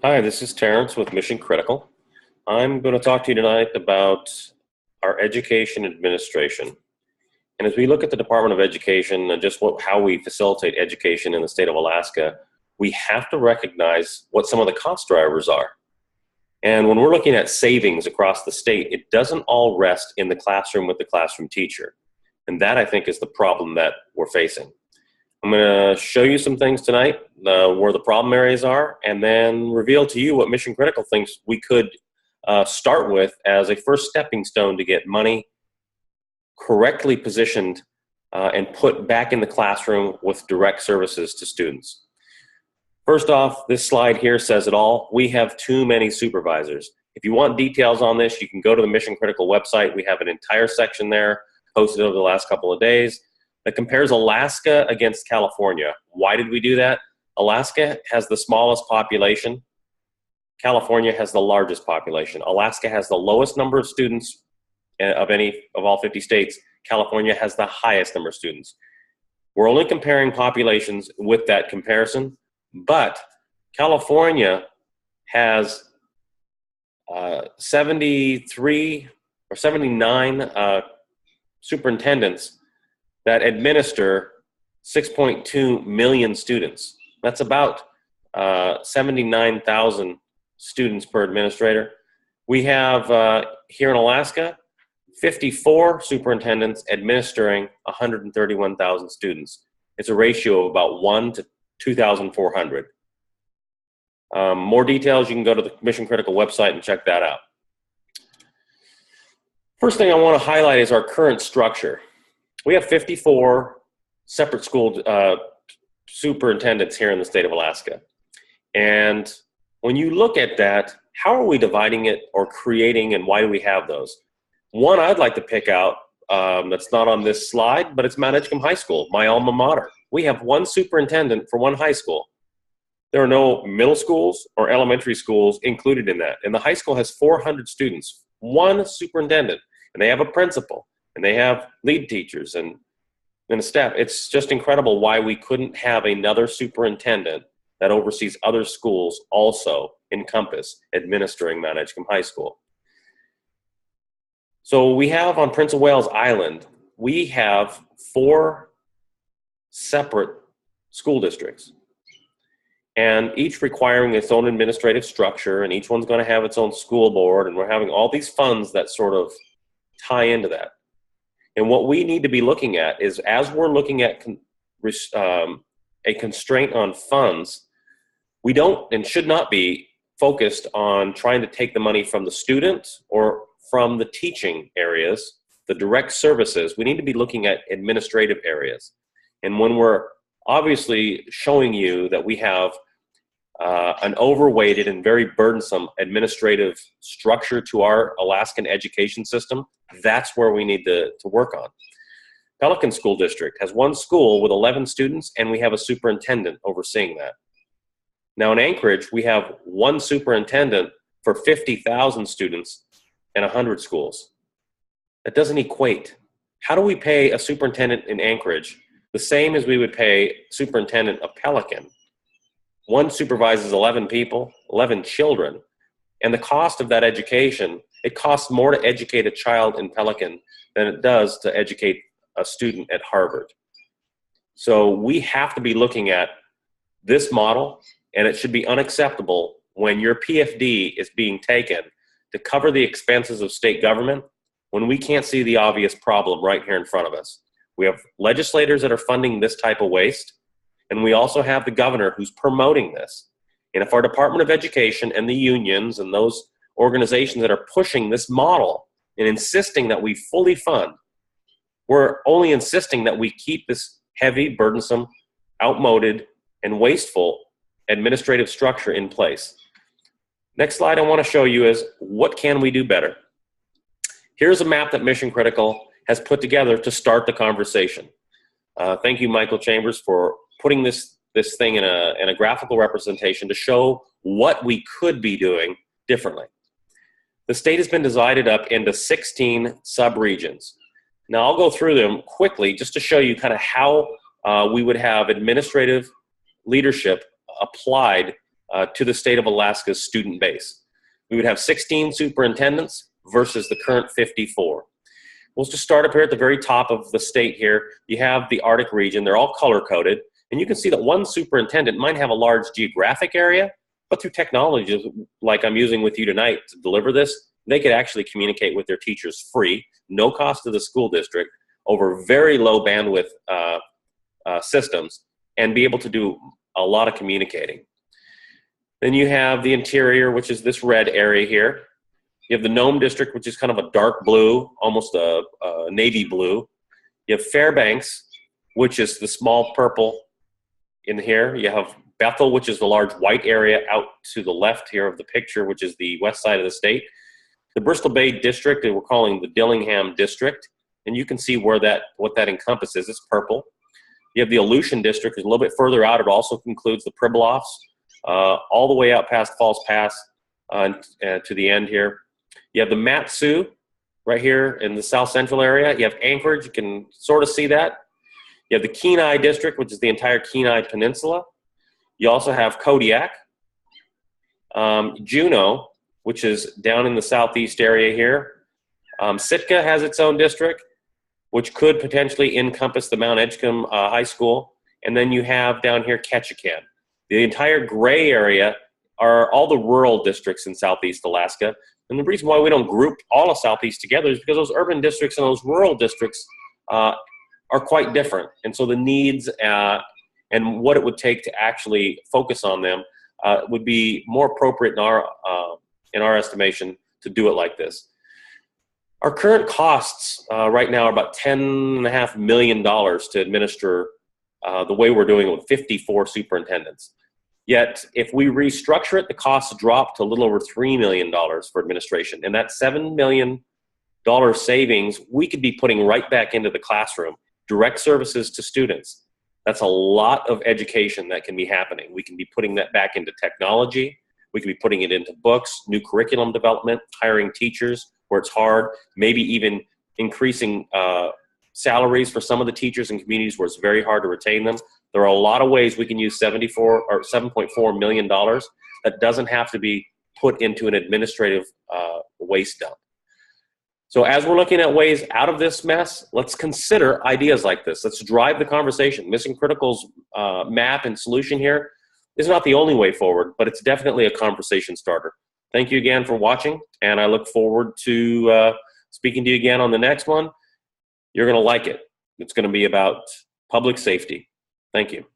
Hi, this is Terrence with Mission Critical. I'm going to talk to you tonight about our education administration. And as we look at the Department of Education and just how we facilitate education in the state of Alaska, we have to recognize what some of the cost drivers are. And when we're looking at savings across the state, it doesn't all rest in the classroom with the classroom teacher. And that, I think, is the problem that we're facing. I'm going to show you some things tonight where the problem areas are, and then reveal to you what Mission Critical thinks we could start with as a first stepping stone to get money correctly positioned and put back in the classroom with direct services to students. First off, this slide here says it all. We have too many supervisors. If you want details on this, you can go to the Mission Critical website. We have an entire section there posted over the last couple of days that compares Alaska against California. Why did we do that? Alaska has the smallest population. California has the largest population. Alaska has the lowest number of students of all 50 states. California has the highest number of students. We're only comparing populations with that comparison, but California has 73 or 79 superintendents that administer 6.2 million students. That's about 79,000 students per administrator. We have here in Alaska 54 superintendents administering 131,000 students. It's a ratio of about 1 to 2,400. More details, you can go to the Mission Critical website and check that out. First thing I want to highlight is our current structure. We have 54 separate school superintendents here in the state of Alaska. And when you look at that, how are we dividing it or creating, and why do we have those? One I'd like to pick out that's not on this slide, but it's Mount Edgecombe High School, my alma mater. We have one superintendent for one high school. There are no middle schools or elementary schools included in that. And the high school has 400 students, one superintendent, and they have a principal, and they have lead teachers and a staff. It's just incredible why we couldn't have another superintendent that oversees other schools also encompass administering Mount Edgecombe High School. So we have on Prince of Wales Island, we have 4 separate school districts, and each requiring its own administrative structure, and each one's going to have its own school board, and we're having all these funds that sort of tie into that. And what we need to be looking at is, as we're looking at a constraint on funds, we don't and should not be focused on trying to take the money from the students or from the teaching areas, the direct services. We need to be looking at administrative areas. And when we're obviously showing you that we have an overweighted and very burdensome administrative structure to our Alaskan education system, that's where we need to work on. Pelican School District has one school with 11 students, and we have a superintendent overseeing that. Now in Anchorage, we have one superintendent for 50,000 students and 100 schools. That doesn't equate. How do we pay a superintendent in Anchorage the same as we would pay superintendent of Pelican? One supervises 11 people, 11 children, and the cost of that education, it costs more to educate a child in Pelican than it does to educate a student at Harvard. So we have to be looking at this model, and it should be unacceptable when your PFD is being taken to cover the expenses of state government when we can't see the obvious problem right here in front of us. We have legislators that are funding this type of waste, and we also have the governor who's promoting this. And if our Department of Education and the unions and those organizations that are pushing this model and insisting that we fully fund, we're only insisting that we keep this heavy, burdensome, outmoded, and wasteful administrative structure in place. Next slide I want to show you is, what can we do better? Here's a map that Mission Critical has put together to start the conversation. Thank you, Michael Chambers, for putting this thing in a graphical representation to show what we could be doing differently. The state has been divided up into 16 sub-regions. Now I'll go through them quickly just to show you kind of how we would have administrative leadership applied to the state of Alaska's student base. We would have 16 superintendents versus the current 54. We'll just start up here at the very top of the state here. You have the Arctic region. They're all color-coded. And you can see that one superintendent might have a large geographic area, but through technology like I'm using with you tonight to deliver this, they could actually communicate with their teachers free, no cost to the school district, over very low bandwidth systems, and be able to do a lot of communicating. Then you have the interior, which is this red area here. You have the Nome district, which is kind of a dark blue, almost a navy blue. You have Fairbanks, which is the small purple in here. You have Bethel, which is the large white area out to the left here of the picture, which is the west side of the state. The Bristol Bay district, and we're calling the Dillingham district, and you can see where what that encompasses. It's purple. You have the Aleutian district, is a little bit further out. It also includes the Pribilofs, all the way out past Falls Pass to the end here. You have the Mat-Su right here in the south central area. You have Anchorage, you can sort of see that. You have the Kenai district, which is the entire Kenai Peninsula. You also have Kodiak. Juneau, which is down in the southeast area here. Sitka has its own district, which could potentially encompass the Mount Edgecombe High School. And then you have down here Ketchikan. The entire gray area are all the rural districts in southeast Alaska. And the reason why we don't group all of southeast together is because those urban districts and those rural districts are quite different. And so the needs and what it would take to actually focus on them would be more appropriate in our estimation to do it like this. Our current costs right now are about $10.5 million to administer the way we're doing it with 54 superintendents. Yet, if we restructure it, the costs drop to a little over $3 million for administration. And that $7 million savings, we could be putting right back into the classroom, direct services to students. That's a lot of education that can be happening. We can be putting that back into technology. We can be putting it into books, new curriculum development, hiring teachers where it's hard, maybe even increasing salaries for some of the teachers in communities where it's very hard to retain them. There are a lot of ways we can use $7.4 million that doesn't have to be put into an administrative waste dump. So as we're looking at ways out of this mess, let's consider ideas like this. Let's drive the conversation. Mission Critical's map and solution here is not the only way forward, but it's definitely a conversation starter. Thank you again for watching, and I look forward to speaking to you again on the next one. You're going to like it. It's going to be about public safety. Thank you.